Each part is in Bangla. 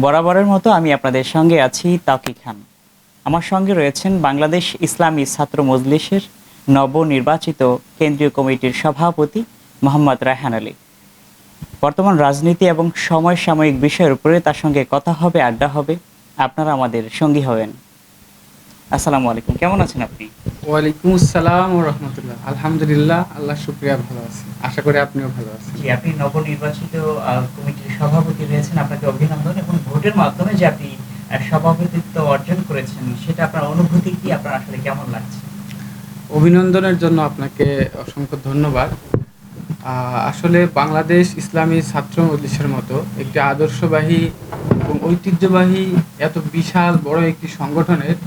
বরাবরের মতো আমি আপনাদের সঙ্গে আছি তাকি খান। আমার সঙ্গে রয়েছেন বাংলাদেশ ইসলামী ছাত্র মজলিসের নবনির্বাচিত কেন্দ্রীয় কমিটির সভাপতি মোহাম্মদ রায়হান আলী। বর্তমান রাজনীতি এবং সমসাময়িক বিষয়ের উপরে তার সঙ্গে কথা হবে, আড্ডা হবে। আপনারা আমাদের সঙ্গী হবেন। আসসালামু আলাইকুম, কেমন আছেন আপনি? ওয়ালাইকুম আসসালাম ও রহমতুল্লাহ। আলহামদুলিল্লাহ, আল্লাহ শুক্রিয়া, ভালো আছি। আশা করি আপনিও ভালো আছেন। জি, আপনি নবনির্বাচিত কমিটির সভাপতি হয়েছেন, আপনাকে অভিনন্দন। এবং ভোটের মাধ্যমে যে আপনি সভাপতিত্ব অর্জন করেছেন, সেটা আপনার অনুভূতি কি? আপনার আসলে কেমন লাগছে? অভিনন্দনের জন্য আপনাকে অসংখ্য ধন্যবাদ। আসলে বাংলাদেশ ইসলামী ছাত্র মজলিসের মতো একটি আদর্শবাহী এবং ঐতিহ্যবাহী এত বিশাল বড় একটি সংগঠনের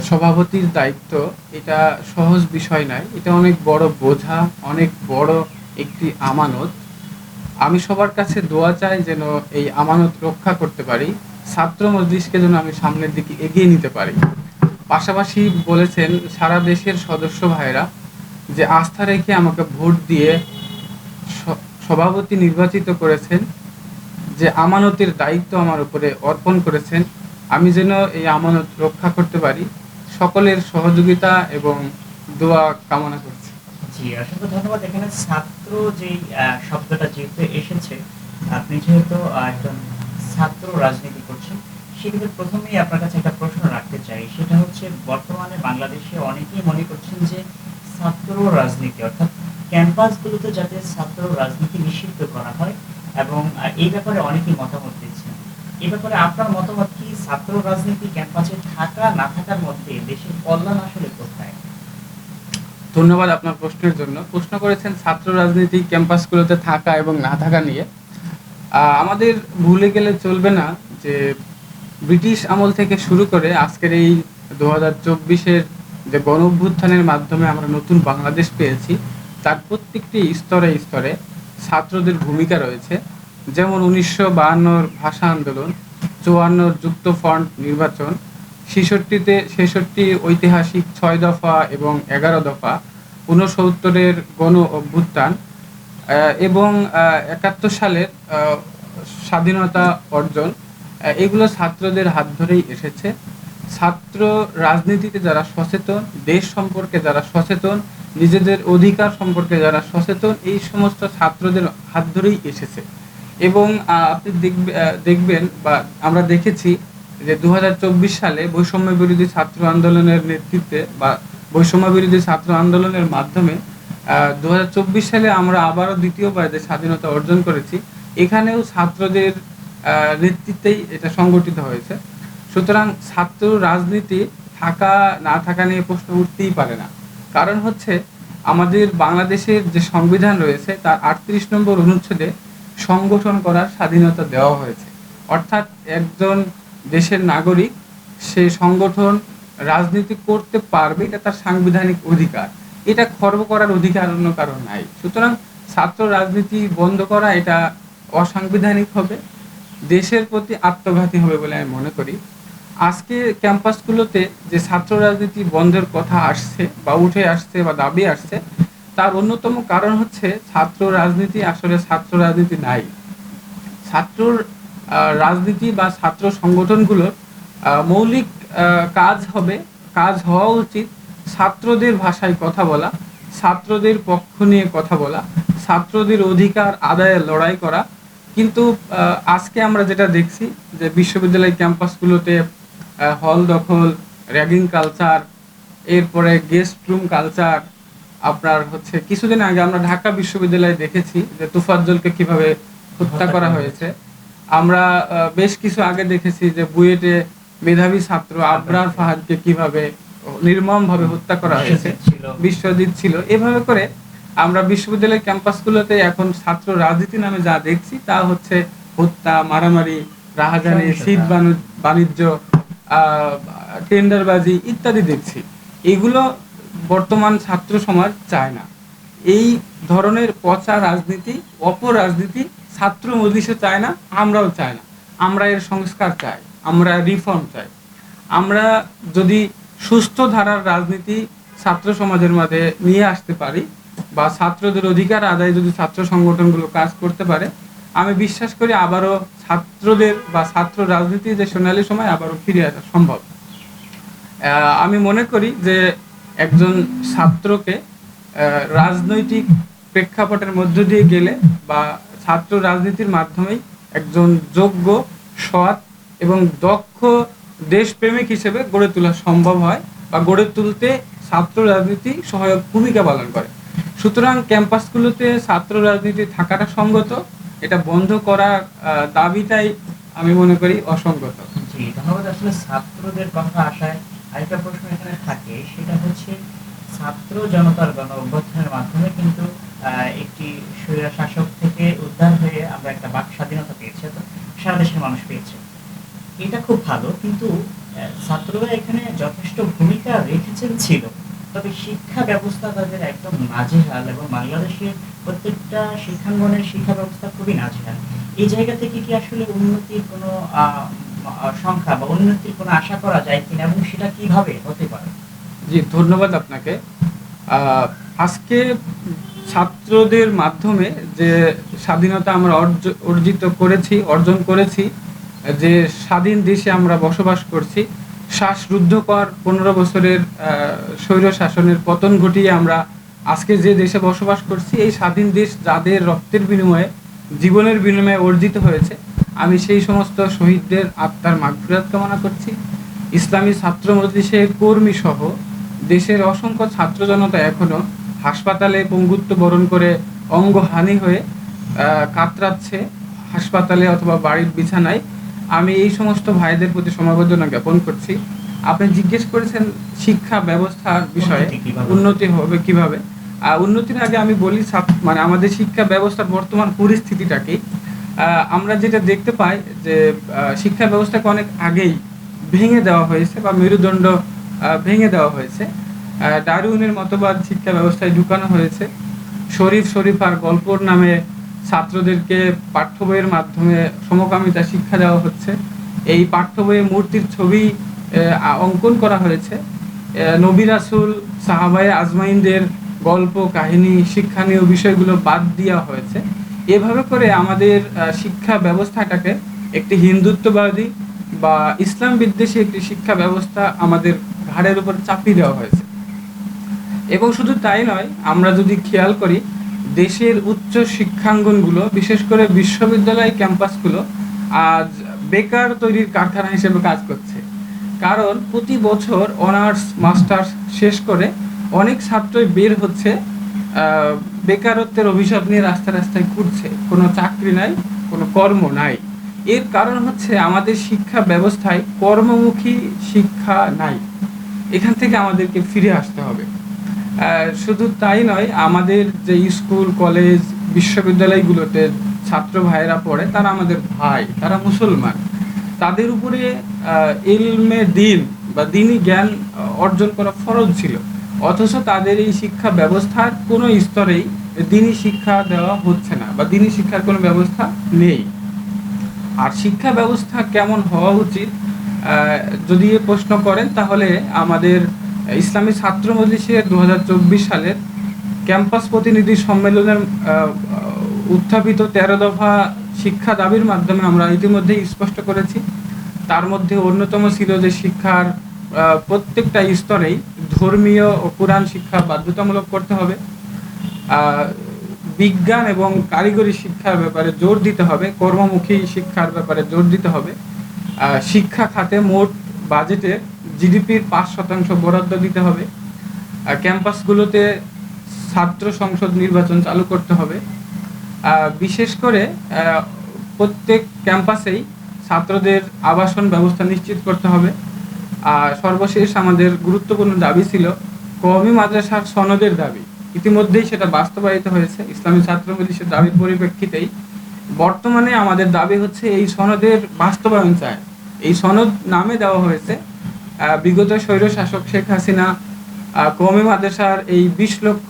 সভাপতির দায়িত্ব, এটা সহজ বিষয় নয়। এটা অনেক বড় বোঝা, অনেক বড় একটি আমানত। আমি সবার কাছে দোয়া চাই যেন এই আমানত রক্ষা করতে পারি, ছাত্র মজলিসকে যেন আমি সামনের দিকে এগিয়ে নিতে পারি। পাশাপাশি বলেছেন সারা দেশের সদস্য ভাইরা যে আস্থা রেখে আমাকে ভোট দিয়ে সভাপতি নির্বাচিত করেছেন, যে আমানতের দায়িত্ব আমার উপরে অর্পণ করেছেন, আমি যেন এই আমানত রক্ষা করতে পারি। সকলের সহযোগিতা এবং দোয়া কামনা করছি। জি, অসংখ্য ধন্যবাদ। এখানে ছাত্র যে শব্দটা যেহেতু এসেছে, আপনি যেহেতু একজন ছাত্র রাজনীতি করছেন, সেক্ষেত্রে প্রথমেই আপনার কাছে একটা প্রশ্ন রাখতে চাই। সেটা হচ্ছে, বর্তমানে বাংলাদেশে অনেকেই মনে করছেন যে ছাত্র রাজনীতি অর্থাৎ ক্যাম্পাসগুলোতে যাতে ছাত্র রাজনীতি নিষিদ্ধ করা হয়, এবং এই ব্যাপারে অনেকেই মতামত দিচ্ছেন। এই ব্যাপারে আপনার মতামত কি? ছাত্র রাজনীতি ক্যাম্পাসে থাকা না থাকার মধ্যে দেশের কল্যাণ আসলে কোথায়? ধন্যবাদ আপনার প্রশ্নের জন্য। প্রশ্ন করেছেন ছাত্র রাজনীতি ক্যাম্পাসগুলোতে থাকা এবং না থাকা নিয়ে। আমাদের ভুলে গেলে চলবে না যে ব্রিটিশ আমল থেকে শুরু করে আজকের এই 2024-এর যে গণ অভ্যুত্থানের মাধ্যমে আমরা নতুন বাংলাদেশ পেয়েছি, তার প্রত্যেকটি স্তরে স্তরে ছাত্রদের ভূমিকা রয়েছে। যেমন 1952-র ভাষা আন্দোলন, 54-র যুক্ত ফ্রন্ট নির্বাচন, 66 ঐতিহাসিক 6 দফা এবং 11 দফা, 69-এর গণ অভ্যুত্থান এবং 71 সালের স্বাধীনতা অর্জন, এগুলো ছাত্রদের হাত ধরেই এসেছে। ছাত্র রাজনীতিতে যারা সচেতন, দেশ সম্পর্কে যারা সচেতন, নিজেদের অধিকার সম্পর্কে যারা সচেতন, এই সমস্ত ছাত্রদের হাত ধরেই এসেছে। এবং আপনি দেখবেন বা আমরা দেখেছি যে 2024 সালে বৈষম্য বিরোধী ছাত্র আন্দোলনের নেতৃত্বে বা বৈষম্য বিরোধী ছাত্র আন্দোলনের মাধ্যমে 2024 সালে আমরা আবারও দ্বিতীয়বার যে স্বাধীনতা অর্জন করেছি, এখানেও ছাত্রদের নেতৃত্বেই এটা সংগঠিত হয়েছে। সুতরাং ছাত্র রাজনীতি থাকা না থাকা নিয়ে প্রশ্ন উঠতেই পারে না। কারণ হচ্ছে আমাদের বাংলাদেশের যে সংবিধান রয়েছে তার 38 নম্বর অনুচ্ছেদে সংগঠন করার স্বাধীনতা দেওয়া হয়েছে। অর্থাৎ একজন দেশের নাগরিক সে সংগঠন রাজনীতি করতে পারবে, এটা তার সাংবিধানিক অধিকার। এটা খর্ব করার অধিকার অন্য কারণ নাই। সুতরাং ছাত্র রাজনীতি বন্ধ করা এটা অসাংবিধানিক হবে, দেশের প্রতি আত্মঘাতী হবে বলে আমি মনে করি। আজকে ক্যাম্পাসগুলোতে যে ছাত্র রাজনীতি বন্ধের কথা আসছে বা উঠে আসছে বা দাবি আসছে, তার অন্যতম কারণ হচ্ছে ছাত্র রাজনীতি আসলে ছাত্র রাজনীতি নাই। ছাত্র রাজনীতি বা ছাত্র সংগঠনগুলোর মৌলিক কাজ হওয়া উচিত ছাত্রদের ভাষায় কথা বলা, ছাত্রদের পক্ষ নিয়ে কথা বলা, ছাত্রদের অধিকার আদায়ে লড়াই করা। কিন্তু আজকে আমরা যেটা দেখছি যে বিশ্ববিদ্যালয় ক্যাম্পাসগুলোতে হল দখল, র্যাগিং কালচার, এরপরে গেস্ট রুম কালচার। আপনার হচ্ছে কিছুদিন আগে আমরা ঢাকা বিশ্ববিদ্যালয়ে দেখেছি যে তোফাজ্জলকে কিভাবে হত্যা করা হয়েছে। আমরা বেশ কিছু আগে দেখেছি যে বুয়েটে মেধাবী ছাত্র আবরার ফাহাদকে কিভাবে নির্মমভাবে হত্যা করা হয়েছে, বিশ্বজিৎ ছিল। এভাবে করে আমরা বিশ্ববিদ্যালয় ক্যাম্পাসগুলোতে এখন ছাত্র রাজনীতি নামে যা দেখছি তা হচ্ছে হত্যা, মারামারি, রাহাজানি, শীত বাণিজ্য, টেন্ডারবাজি ইত্যাদি দেখছি। এগুলো বর্তমান ছাত্র সমাজ চায় না। এই ধরনের পচা রাজনীতি, অপরাজনীতি ছাত্র মজলিসে চায় না, আমরাও চাই না। আমরা এর সংস্কার চাই, আমরা রিফর্ম চাই। আমরা যদি সুস্থ ধারার রাজনীতি ছাত্র সমাজের মধ্যে নিয়ে আসতে পারি বা ছাত্রদের অধিকার আদায়ে যদি ছাত্র সংগঠনগুলো কাজ করতে পারে, আমি বিশ্বাস করি আবারও ছাত্রদের বা ছাত্র রাজনীতির যে সোনালী সময় আবারও ফিরে আসা সম্ভব। আমি মনে করি যে একজন ছাত্রকে রাজনৈতিক প্রেক্ষাপটের মধ্য দিয়ে গেলে বা ছাত্র রাজনীতির মাধ্যমেই একজন যোগ্য, সৎ এবং দক্ষ দেশপ্রেমিক হিসেবে গড়ে তোলা সম্ভব হয় বা গড়ে তুলতে ছাত্র রাজনীতি সহায়ক ভূমিকা পালন করে। সুতরাং ক্যাম্পাসগুলোতে ছাত্র রাজনীতি থাকাটা সঙ্গত, এটা বন্ধ করার দাবিটাই আমি মনে করি অসঙ্গত। জি, ধন্যবাদ। আসলে ছাত্রদের কথা আসায় আরেকটা প্রশ্ন এখানে থাকে, সেটা হচ্ছে ছাত্র জনতার গণ অভ্যুত্থানের মাধ্যমে কিন্তু একটি স্বৈর শাসক থেকে উদ্ধার হয়ে আমরা একটা বাক স্বাধীনতা পেয়েছি, তো সারা দেশের মানুষ পেয়েছে। এটা খুব ভালো, কিন্তু ছাত্ররা এখানে যথেষ্ট ভূমিকা রেখেছেন ছিল, তবে শিক্ষা ব্যবস্থা তাদের একদম নাজেহাল এবং বাংলাদেশের প্রত্যেকটা শিক্ষাঙ্গনের শিক্ষা ব্যবস্থা খুবই নাজেহাল। এই জায়গা থেকে কি আসলে উন্নতির কোনো সংখ্যা বা উন্নতির কোনো আশা করা যায় কিনা, এবং সেটা কিভাবে হতে পারে? জি, ধন্যবাদ আপনাকে। আজকে ছাত্রদের মাধ্যমে যে স্বাধীনতা আমরা অর্জন করেছি, যে স্বাধীন দেশে আমরা বসবাস করছি, শ্বাসরুদ্ধকর 15 বছরের স্বৈর শাসনের পতন ঘটিয়ে আমরা আজকে যে দেশে বসবাস করছি, এই স্বাধীন দেশ যাদের রক্তের বিনিময়ে, জীবনের বিনিময়ে অর্জিত হয়েছে, আমি সেই সমস্ত শহীদদের আত্মার মাগফিরাত কামনা করছি। ইসলামী ছাত্র মজলিসের কর্মী সহ দেশের অসংখ্য ছাত্র জনতা এখনো হাসপাতালে পঙ্গুত্ব বরণ করে অঙ্গহানি হয়ে কাতরাচ্ছে হাসপাতালে অথবা বাড়ির বিছানায়। আমি এই সমস্ত ভাইদের প্রতি সমবেদনা জ্ঞাপন করছি। আপনি জিজ্ঞেস করেছেন শিক্ষা ব্যবস্থার বিষয়ে উন্নতি হবে কিভাবে। উন্নতির আগে আমি বলি মানে আমাদের শিক্ষা ব্যবস্থার বর্তমান পরিস্থিতিটা কি। আমরা যেটা দেখতে পাই যে শিক্ষা ব্যবস্থাকে অনেক আগেই ভেঙে দেওয়া হয়েছে বা মেরুদণ্ড ভেঙে দেওয়া হয়েছে। ডারউইনের মতবাদ শিক্ষা ব্যবস্থায় ঢুকানো হয়েছে। শরীফার গল্পর নামে ছাত্রদেরকে পাঠ্য বইয়ের মাধ্যমে সমকামিতা শিক্ষা দেওয়া হচ্ছে। এই পাঠ্য বইয়ে মূর্তির ছবি অঙ্কন করা হয়েছে। নবী রাসূল, সাহাবায়ে আজমাইনদের গল্প কাহিনী, শিক্ষণীয় বিষয়গুলো বাদ দেওয়া হয়েছে। এভাবে করে আমাদের শিক্ষা ব্যবস্থাটাকে একটি হিন্দুত্ববাদী বা ইসলাম বিদ্বেষী একটি শিক্ষা ব্যবস্থা আমাদের ঘাড়ের উপর চাপিয়ে দেওয়া হয়েছে। এবং শুধু তাই নয়, আমরা যদি খেয়াল করি দেশের উচ্চ শিক্ষাঙ্গনগুলো, বিশেষ করে বিশ্ববিদ্যালয় ক্যাম্পাসগুলো আজ বেকার তৈরির কারখানা হিসেবে কাজ করছে। কারণ প্রতি বছর অনার্স মাস্টার্স শেষ করে অনেক ছাত্রই বের হচ্ছে বেকারত্বের অভিশাপ নিয়ে রাস্তায় ঘুরছে। কোনো চাকরি নাই, কোনো কর্ম নাই। এর কারণ হচ্ছে আমাদের শিক্ষা ব্যবস্থায় কর্মমুখী শিক্ষা নাই। এখান থেকে আমাদেরকে ফিরে আসতে হবে। শুধু তাই নয়, আমাদের যে স্কুল কলেজ বিশ্ববিদ্যালয়গুলোতে ছাত্র ভাইয়েরা পড়ে, তারা আমাদের ভাই, তারা মুসলমান। তাদের উপরে ইলমে দিন বা দ্বীনি জ্ঞান অর্জন করা ফরজ ছিল, অথচ তাদের এই শিক্ষা ব্যবস্থার কোনো স্তরেই দ্বীনি শিক্ষা দেওয়া হচ্ছে না বা দ্বীনি শিক্ষার কোনো ব্যবস্থা নেই। আর শিক্ষা ব্যবস্থা কেমন হওয়া উচিত যদি প্রশ্ন করেন, তাহলে আমাদের ইসলামী ছাত্র মজলিসের 2024 সালের ক্যাম্পাস প্রতিনিধি সম্মেলনের উত্থাপিত 13 দফা শিক্ষা দাবির মাধ্যমে আমরা ইতিমধ্যেই স্পষ্ট করেছি। তার মধ্যে অন্যতম ছিল যে শিক্ষার প্রত্যেকটা স্তরেই ধর্মীয় ও কোরআন শিক্ষা বাধ্যতামূলক করতে হবে। বিজ্ঞান এবং কারিগরি শিক্ষার ব্যাপারে জোর দিতে হবে, কর্মমুখী শিক্ষার ব্যাপারে জোর দিতে হবে। শিক্ষা খাতে মোট বাজেটে জিডিপির 5% বরাদ্দ দিতে হবে। ক্যাম্পাসগুলোতে ছাত্র সংসদ নির্বাচন চালু করতে হবে। বিশেষ করে প্রত্যেক ক্যাম্পাসেই ছাত্রদের আবাসন ব্যবস্থা নিশ্চিত করতে হবে। আর সর্বশেষ আমাদের গুরুত্বপূর্ণ দাবি ছিল কওমি মাদ্রাসার সনদের দাবি। ইতিমধ্যেই সেটা বাস্তবায়িত হয়েছে ইসলামী ছাত্র মজলিসের দাবির পরিপ্রেক্ষিতেই। বর্তমানে আমাদের দাবি হচ্ছে এই সনদের বাস্তবায়ন চায়। এই সনদ নামে দেওয়া হয়েছে বিগত স্বৈর শাসক শেখ হাসিনা কওমি মাদ্রাসার এই 20 লক্ষ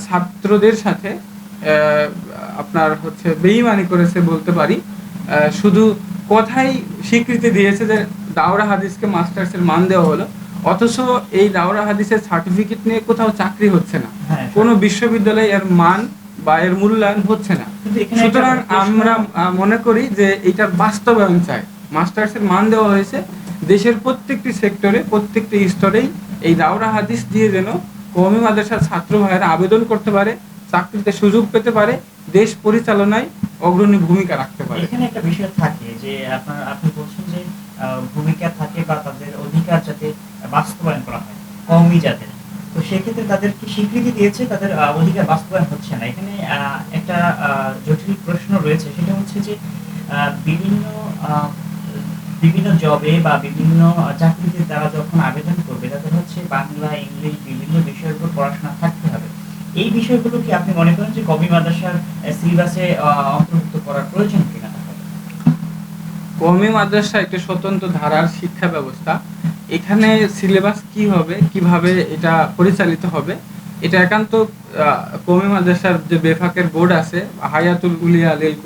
ছাত্রদের সাথে আপনার হচ্ছে বেঈমানি করেছে বলতে পারি। শুধু কথাই স্বীকৃতি দিয়েছে যে দাওরা হাদিসকে মাস্টার্সের মান দেওয়া হলো, অথচ এই দাওরা হাদিসের সার্টিফিকেট নিয়ে কোথাও চাকরি হচ্ছে না। কোনো বিশ্ববিদ্যালয়ে এর মান বা এর মূল্যায়ন হচ্ছে না। কিন্তু এখানে সুতরাং একটা প্রশ্ন- আমরা মনে করি যে এটার বাস্তবায়ন চাই। মাস্টার্সের মান দেওয়া হয়েছে, দেশের প্রত্যেকটি সেক্টরে প্রত্যেকটি স্তরেই এই দাওরা হাদিস দিয়ে যেন কওমি মাদ্রাসার ছাত্র ভাইয়েরা আবেদন করতে পারে, চাকরিতে সুযোগ পেতে পারে, দেশ পরিচালনায় অগ্রণী ভূমিকা রাখতে পারে। এখানে একটা বিষয় থাকে যে আপনি বলছেন যে ভূমিকা থাকে বা তাদের অধিকার যাতে বাস্তবায়ন করা হয় কওমি জাতের, তো সেক্ষেত্রে তাদেরকে স্বীকৃতি দিয়েছে, তাদের অধিকার বাস্তবায়ন হচ্ছে না। এখানে একটা জটিল প্রশ্ন রয়েছে, সেটা হচ্ছে যে বিভিন্ন আহ, বিভিন্ন জবে বা বিভিন্ন চাকরিতে তারা যখন আবেদন করবে তাদের হচ্ছে বাংলা, ইংলিশ বিভিন্ন বিষয়ের উপর পড়াশোনা থাকতে হবে। এই বিষয়গুলো কি আপনি মনে করেন যে কওমি মাদ্রাসার সিলেবাসে অন্তর্ভুক্ত করার প্রয়োজন কিনা? কওমি মাদ্রাসা একটি স্বতন্ত্র ধারার শিক্ষা ব্যবস্থা। এখানে সিলেবাস কি হবে, কিভাবে এটা পরিচালিত হবে, এটা একান্ত কওমি মাদ্রাসার যে বেফাকের বোর্ড আছে, হায়াতুল উলিয়া লিল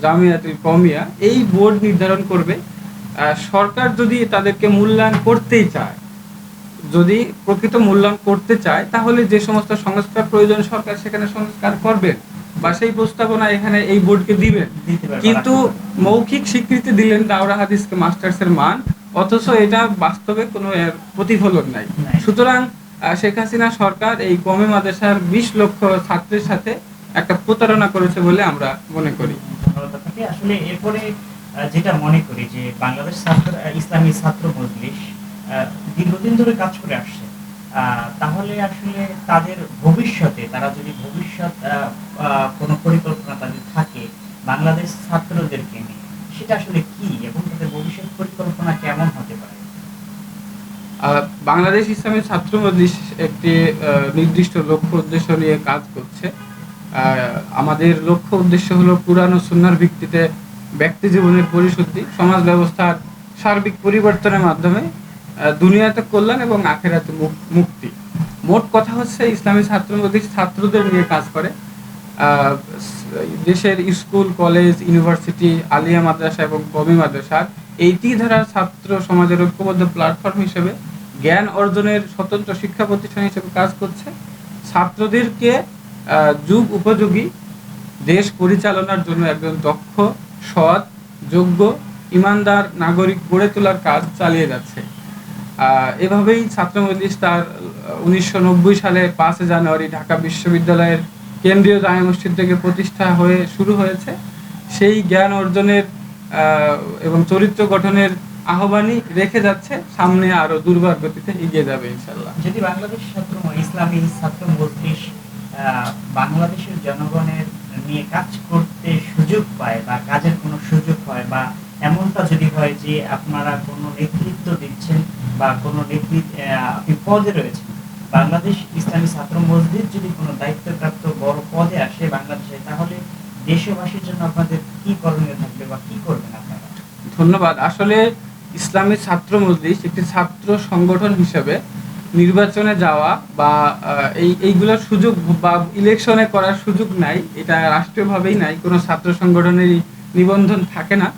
জামিয়াতুল কওমিয়া, এই বোর্ড নির্ধারণ করবে। সরকার যদি তাদেরকে মূল্যায়ন করতেই চায়, যদি প্রকৃত মূল্যায়ন করতে চায়, তাহলে যে সমস্ত সংস্কার প্রয়োজন সরকার সেখানে সংস্কার করবেন বা সেই প্রস্তাবনা এখানে এই বোর্ডকে দিবেন। দিতে পারবে, কিন্তু রাখতে পারবে। মৌখিক স্বীকৃতি দিলেন দাওরা হাদিসকে মাস্টার্সের মান, অথচ এটা বাস্তবে কোনো এর প্রতিফলন নাই। নাই। সুতরাং শেখ হাসিনা সরকার এই কওমি মাদ্রাসার 20 লক্ষ ছাত্রের সাথে একটা প্রতারণা করেছে বলে আমরা মনে করি। ধন্যবাদ আপনাকে। আসলে এরপরে যেটা মনে করি যে বাংলাদেশ ইসলামী ছাত্র মজলিস দীর্ঘদিন ধরে কাজ করে আসছে। তাহলে আসলে তাদের ভবিষ্যতে, তারা যদি ভবিষ্যৎ কোনো পরিকল্পনা তাদের থাকে বাংলাদেশ ছাত্রদেরকে নিয়ে, সেটা আসলে কি এবং তাদের ভবিষ্যৎ পরিকল্পনা কেমন হতে পারে? বাংলাদেশ ইসলামী ছাত্র মজলিস একটি নির্দিষ্ট লক্ষ্য উদ্দেশ্য নিয়ে কাজ করছে। আমাদের লক্ষ্য উদ্দেশ্য হলো কুরআন ও সুন্নাহর ভিত্তিতে ব্যক্তি জীবনের পরিশুদ্ধি, সমাজ ব্যবস্থার সার্বিক পরিবর্তনের মাধ্যমে দুনিয়াতে কল্যাণ এবং আখেরাতে মুক্তি। মোট কথা হচ্ছে ইসলামী ছাত্র মজলিস ছাত্রদের নিয়ে কাজ করে। আহ, দেশের স্কুল, কলেজ, ইউনিভার্সিটি, আলিয়া মাদ্রাসা এবং কওমি মাদ্রাসার এই ধারার ছাত্র সমাজের ঐক্যবদ্ধ প্ল্যাটফর্ম হিসেবে জ্ঞান অর্জনের স্বতন্ত্র শিক্ষা প্রতিষ্ঠান হিসেবে কাজ করছে। ছাত্রদেরকে যুগ উপযোগী দেশ পরিচালনার জন্য একজন দক্ষ, সৎ, যোগ্য, ইমানদার নাগরিক গড়ে তোলার কাজ চালিয়ে যাচ্ছে। এভাবেই ছাত্র মজলিস তার 1990 সালে 5 জানুয়ারি ঢাকা বিশ্ববিদ্যালয়ের কেন্দ্রীয় জামে মসজিদ থেকে প্রতিষ্ঠা হয়ে শুরু হয়েছে। সেই জ্ঞান অর্জনের এবং চরিত্র গঠনের আহ্বানই রেখে যাচ্ছে, সামনে আরো দুর্বার গতিতে এগিয়ে যাবে ইনশাআল্লাহ। যদি বাংলাদেশ ইসলামী ছাত্র মজলিস বাংলাদেশের জনগণের নিয়ে কাজ করতে সুযোগ পায় বা কাজের কোনো সুযোগ হয়, বা এমনটা যদি হয় যে আপনারা কোনো নেতৃত্ব দিচ্ছেন বা কোনো আপনি পদে রয়েছেন, বাংলাদেশ ইসলামী ছাত্র মসজিদ যদি কোনো দায়িত্বপ্রাপ্ত বড় পদে আসে বাংলাদেশে, তাহলে দেশবাসীর জন্য আপনাদের কি করণীয় থাকবে বা কি করবেন আপনারা? ধন্যবাদ। আসলে ইসলামী ছাত্র মজলিস একটি ছাত্র সংগঠন হিসেবে নির্বাচনে যাওয়া বা এইগুলোর সুযোগ বা ইলেকশনে করার সুযোগ নাই, এটা রাষ্ট্রীয়ভাবেই নাই, কোনো ছাত্র সংগঠনেরই নিবন্ধন থাকে না।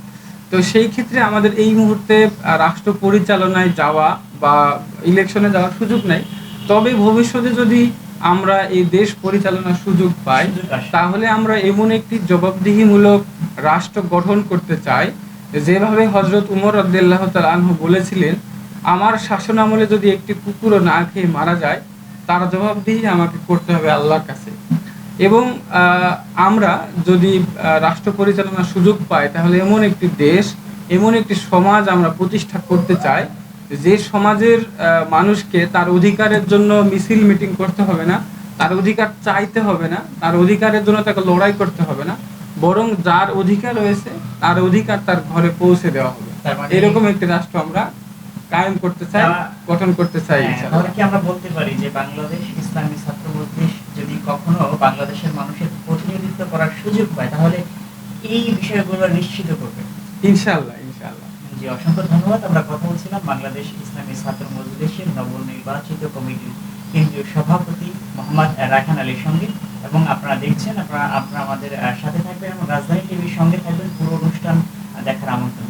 তো সেই ক্ষেত্রে আমাদের এই মুহূর্তে রাষ্ট্র পরিচালনায় যাওয়া বা ইলেকশনে যাওয়ার সুযোগ নাই। তবে ভবিষ্যতে যদি আমরা এই দেশ পরিচালনার সুযোগ পাই, তাহলে আমরা এমন একটি জবাবদিহিমূলক রাষ্ট্র গঠন করতে চাই, যেভাবে হযরত উমর রাদিয়াল্লাহু তাআলা আনহু বলেছিলেন, আমার শাসন আমলে যদি একটি কুকুরও না খেয়ে মারা যায়, তার জবাবদিহি আমাকে করতে হবে আল্লাহর কাছে। এবং আমরা যদি রাষ্ট্র পরিচালনার সুযোগ পাই, তাহলে এমন একটি দেশ, এমন একটি সমাজ আমরা প্রতিষ্ঠা করতে চাই, যে সমাজের মানুষকে তার অধিকারের জন্য মিছিল মিটিং করতে হবে না, তার অধিকার চাইতে হবে না, তার অধিকারের জন্য তাকে লড়াই করতে হবে না, বরং যার অধিকার রয়েছে তার অধিকার তার ঘরে পৌঁছে দেওয়া হবে। এরকম একটি রাষ্ট্র আমরা কায়েম করতে চাই, গঠন করতে চাই। তাহলে কি আমরা বলতে পারি যে বাংলাদেশ ইসলামী ছাত্র মজলিস যদি কখনো বাংলাদেশের মানুষের প্রতিনিধিত্ব করার সুযোগ পায়, তাহলে এই বিষয়গুলো নিশ্চিত করবে? ইনশাআল্লাহ, ইনশাআল্লাহ। জি, অসংখ্য ধন্যবাদ। আমরা কথা বলছিলাম বাংলাদেশ ইসলামী ছাত্র মজলিসের নবনির্বাচিত কমিটির কেন্দ্রীয় সভাপতি মোহাম্মদ রায়হান আলীর সঙ্গে, এবং আপনারা দেখছেন, আপনারা আমাদের সাথে থাকবেন এবং রাজধানী টিভির সঙ্গে থাকবেন। পুরো অনুষ্ঠান দেখার আমন্ত্রণ।